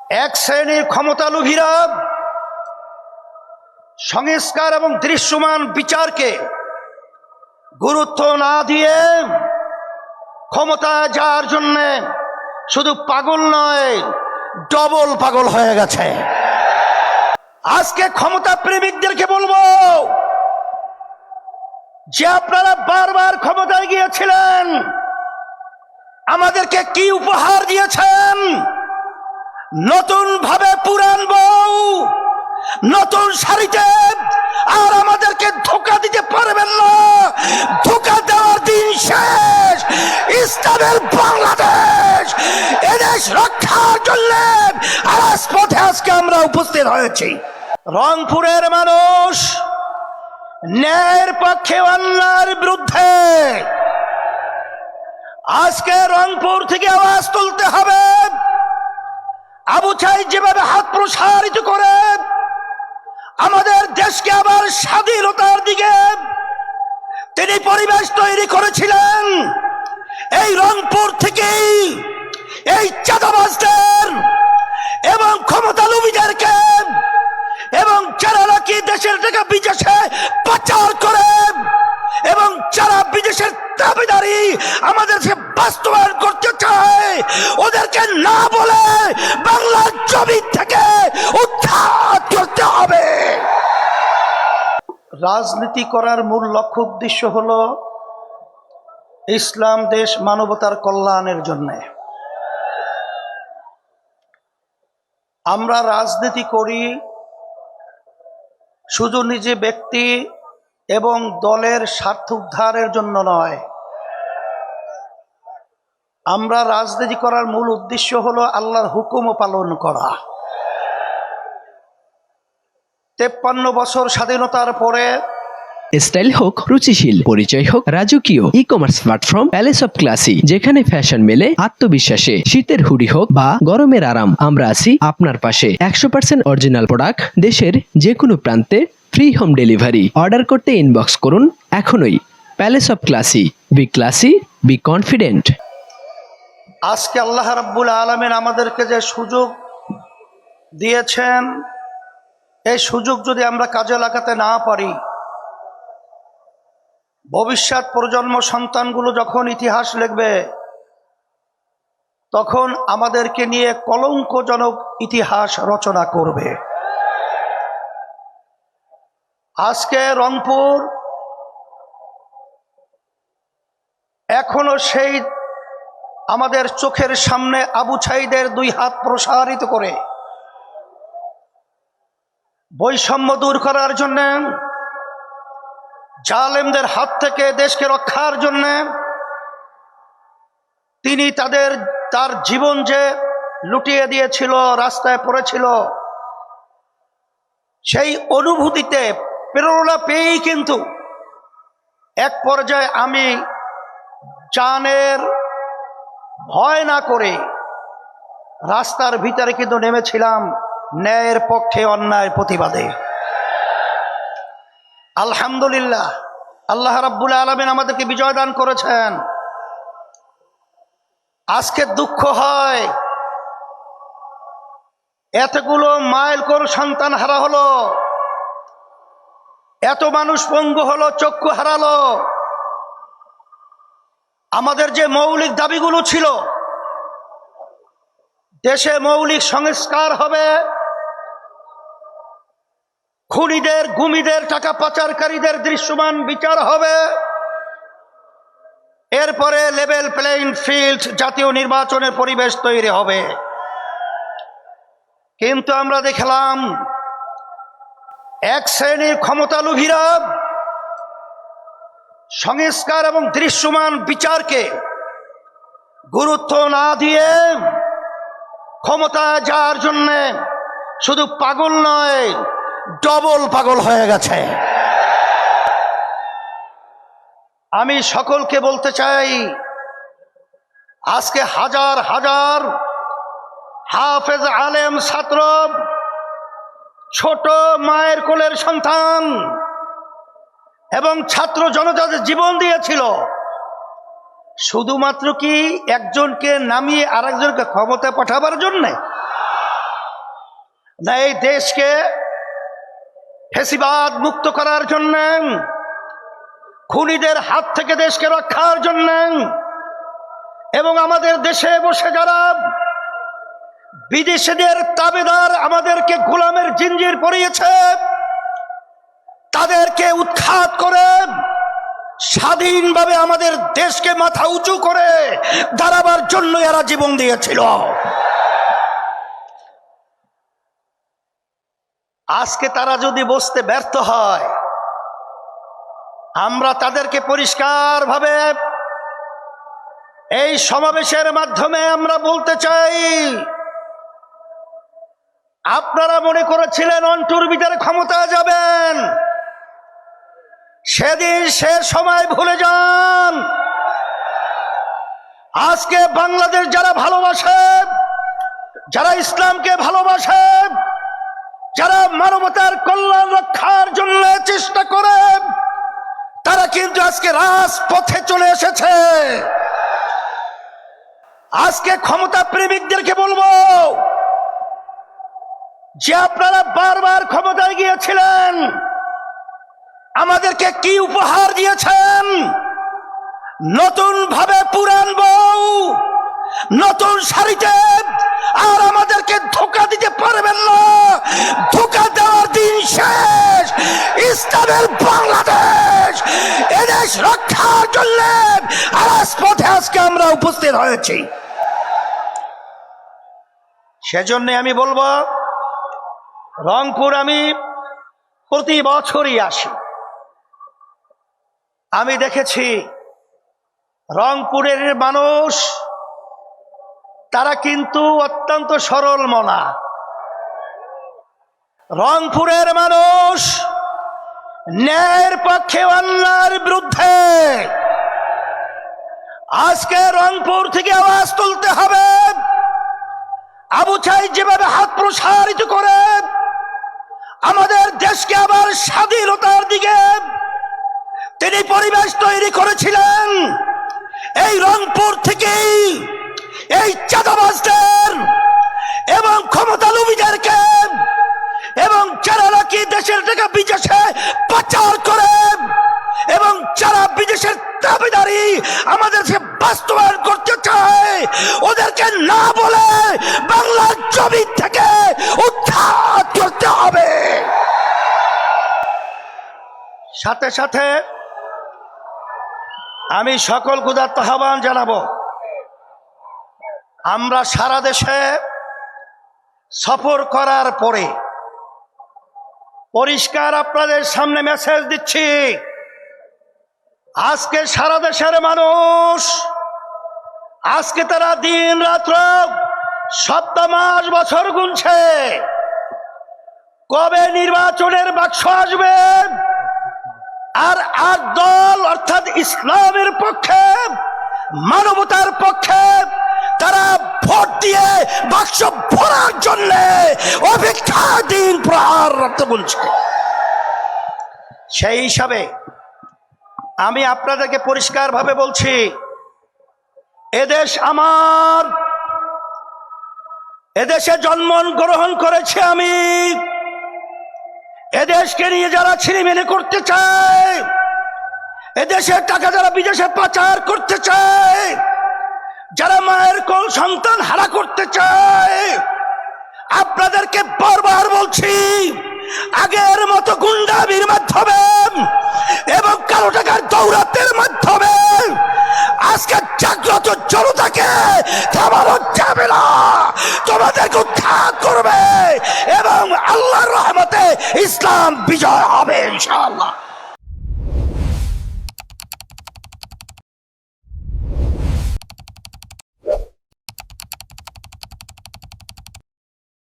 এক শ্রেণীর ক্ষমতালোভীরা সংস্কার এবং দৃশ্যমান বিচারকে গুরুত্ব না দিয়ে ক্ষমতায় যাওয়ার জন্য শুধু পাগল নয়, ডবল পাগল হয়ে গেছে। আজকে ক্ষমতা প্রেমিকদেরকে বলবো যে আপনারা বারবার ক্ষমতায় গিয়েছিলেন, আমাদেরকে কি উপহার দিয়েছেন? নতুন ভাবে পুরান বউ, নতুন শাড়িতে, আর আমাদেরকে ধোঁকা দিতে পারবেন না। ধোঁকা দেওয়ার দিন শেষ। ইসলামের বাংলাদেশ, এদেশ রক্ষার জন্য রাজপথে আজকে আমরা উপস্থিত হয়েছি। রংপুরের মানুষ ন্যায়ের পক্ষে, অন্যায়ের বিরুদ্ধে। আজকে রংপুর থেকে আওয়াজ তুলতে হবে। আবু সাঈদ যেভাবে হাত প্রসারিত করে আমাদের দেশকে আবার স্বাধীনতার দিকে তিনি পরিবেশ তৈরি করেছিলেন, এই রংপুর থেকেই এই চাঁদাবাজদের এবং ক্ষমতালোভীদেরকে এবং যারা নাকি দেশের টাকা বিদেশে পাচার করে এবং যারা বিদেশের দাবিদারি আমাদের বাস্তবায়ন করতে চায়, ওদেরকে না বলে বাংলার জমি থেকে উৎখাত করতে হবে। রাজনীতি করার মূল লক্ষ্য উদ্দেশ্য হলো ইসলাম দেশ মানবতার কল্যাণের জন্য। আমরা রাজনীতি করি শুধু নিজে ব্যক্তি এবং দলের স্বার্থ উদ্ধারের জন্য নয়। আমরা রাজনীতি করার মূল উদ্দেশ্য হলো আল্লাহর হুকুম পালন করা। 53 বছর স্বাধীনতার পরে স্টাইল হোক রুচিশীল, পরিচয় হোক রাজকীয়, e commerce platform palace of classy, যেখানে ফ্যাশন মেলে আত্মবিশ্বাসে। শীতের হুডি হোক বা গরমের আরাম, আমরা আছি আপনার পাশে। 100% অরিজিনাল প্রোডাক্ট, দেশের যে কোনো প্রান্তে, ফ্রি হোম ডেলিভারি। অর্ডার করতে ইনবক্স করুন এখনই। Palace of classy, B classy, be confident. আজকে আল্লাহ রাব্বুল আলামিন আমাদেরকে যে সুযোগ দিয়েছেন, এই সুযোগ যদি আমরা কাজে লাগাতে না পারি, ভবিষ্যৎ প্রজন্ম সন্তানগুলো যখন ইতিহাস লিখবে, তখন আমাদেরকে নিয়ে কলঙ্কজনক ইতিহাস রচনা করবে। আজকে রংপুর এখনো সেই আমাদের চোখের সামনে আবু সাঈদের 2 হাত প্রসারিত করে বৈষম্য দূর করার জন্য, জালেমদের হাত থেকে দেশকে রক্ষার জন্য তিনি তার জীবন যে লুটিয়ে দিয়েছিল, রাস্তায় পড়েছিল, সেই অনুভূতিতে প্রেরণা পেয়েই কিন্তু এক পর্যায়ে আমি জানের ভয় না করে রাস্তার ভিতরে কিন্তু নেমেছিলাম ন্যায়ের পক্ষে, অন্যায়ের প্রতিবাদে। আলহামদুলিল্লাহ, আল্লাহ রাব্বুল আলামিন আমাদেরকে বিজয় দান করেছেন। আজকে দুঃখ হয়, এতগুলো মাইল কোর সন্তান হারা হলো, এত মানুষ পঙ্গু হলো, চক্ষু হারালো। আমাদের যে মৌলিক দাবিগুলো ছিল, দেশে মৌলিক সংস্কার হবে, খুনিদের, গুমিদের, টাকা পাচারকারীদের দৃশ্যমান বিচার হবে, এরপরে লেভেল প্লেইং ফিল্ড, জাতীয় নির্বাচনের পরিবেশ তৈরি হবে। কিন্তু আমরা দেখলাম এক শ্রেণীর ক্ষমতালোভীরা সংস্কার এবং দৃশ্যমান বিচারকে গুরুত্ব না দিয়ে ক্ষমতায় যাওয়ার জন্য শুধু পাগল নয়, ডবল পাগল হয়ে গেছে। আমি সকলকে বলতে চাই, আজকে হাজার হাজার হাফেজ আলেম ছাত্র, ছোট মায়ের কোলের সন্তান এবং ছাত্র জনতা জীবন দিয়েছিল, শুধু শুধুমাত্র কি একজনকে নামিয়ে আরেকজনকে ক্ষমতায় পাঠাবার জন্যে? না এই দেশকে ফ্যাসিবাদ মুক্ত করার জন্য, খুনিদের হাত থেকে দেশকে রক্ষার জন্য, এবং আমাদের দেশে বসে যারা বিদেশিদের তাবেদার আমাদেরকে গোলামের জিঞ্জির পরিয়েছে, তাদেরকে উৎখাত করে স্বাধীনভাবে আমাদের দেশকে মাথা উঁচু করে দাঁড়াবার জন্য এরা জীবন দিয়েছিল। আজকে তারা যদি বসতে ব্যর্থ হয়, আমরা তাদেরকে পরিষ্কারভাবে এই সমাবেশের মাধ্যমে আমরা বলতে চাই, আপনারা মনে করেছিলেন অন্টুর ভিতরে ক্ষমতায় যাবেন, সেদিন সে সময় ভুলে যান। আজকে বাংলাদেশ যারা ভালোবাসে, যারা ইসলামকে ভালোবাসে, যারা মানবতার কল্যাণ রক্ষার জন্য চেষ্টা করে, তারা কিন্তু আজকে রাজপথে চলে এসেছে। আজকে ক্ষমতা প্রেমিকদেরকে বলবো যে আপনারা বারবার ক্ষমতায় গিয়েছিলেন, আমাদেরকে কি উপহার দিয়েছেন? নতুন ভাবে পুরান বউ, নতুন শাড়িতে, আর আমাদেরকে ধোঁকা দিতে পারবেন না। ধোঁকা দেওয়ার দিন শেষ। ইসলামের বাংলাদেশ, এদেশ রক্ষার জন্য রাজপথে আজকে আমরা উপস্থিত হয়েছি। সেজন্য আমি বলবো, রংপুর আমি প্রতি বছরই আসি। আমি দেখেছি রংপুরের মানুষ, তারা কিন্তু অত্যন্ত সরল মনা। রংপুরের মানুষ ন্যায়ের পক্ষে, অন্যায়ের বিরুদ্ধে। আজকে রংপুর থেকে আওয়াজ তুলতে হবে। আবু সাঈদ যেভাবে হাত প্রসারিত করে আমাদের দেশকে আবার স্বাধীনতার দিকে তিনি পরিবেশ তৈরি করেছিলেন, এই রংপুর থেকেই এই চাঁদাবাজদের এবং ক্ষমতালোভীদেরকে এবং যারা নাকি দেশের টাকা বিদেশে পাচার করে এবং যারা বিদেশের দাবিদারি আমাদের বাস্তবায়ন করতে চায়, ওদেরকে না বলে বাংলার জমি থেকে উৎখাত করতে হবে। সাথে সাথে আমি সকল ক্ষুধার্ত আহ্বান জানাবো, আমরা সারা দেশে সফর করার পরে পরিষ্কার আপনাদের সামনে মেসেজ দিচ্ছি, আজকে সারা দেশের মানুষ, আজকে তারা দিন রাত্র সপ্তাহ মাস বছর গুনছে কবে নির্বাচনের বাক্স আসবে, আর ৮ দল অর্থাৎ ইসলামের পক্ষে, মানবতার পক্ষে তারা ভোট দিয়ে বাক্স ভরার জন্য অপেক্ষা দিন প্রহার রাখতে বলছে। সেই হিসাবে আমি আপনাদেরকে পরিষ্কারভাবে বলছি, এদেশ আমার, এদেশে জন্মগ্রহণ করেছে আমি। এদেশকে নিয়ে যারা ছিনিমিনি করতে চায়, এদেশের টাকা যারা বিদেশে পাচার করতে চায়, যারা মায়ের কোল সন্তান হারা করতে চায়, আপনাদেরকে বারবার বলছি, আগের মতো গুন্ডামির মাধ্যমে এবং কালো টাকার দৌরাত্মের মাধ্যমে আজকে জাগ্রত জনতাকে থামানো যাবে না। তোমাদেরকে উৎখাত করবে এবং আল্লাহর রহমতে ইসলাম বিজয় হবে ইনশাআল্লাহ।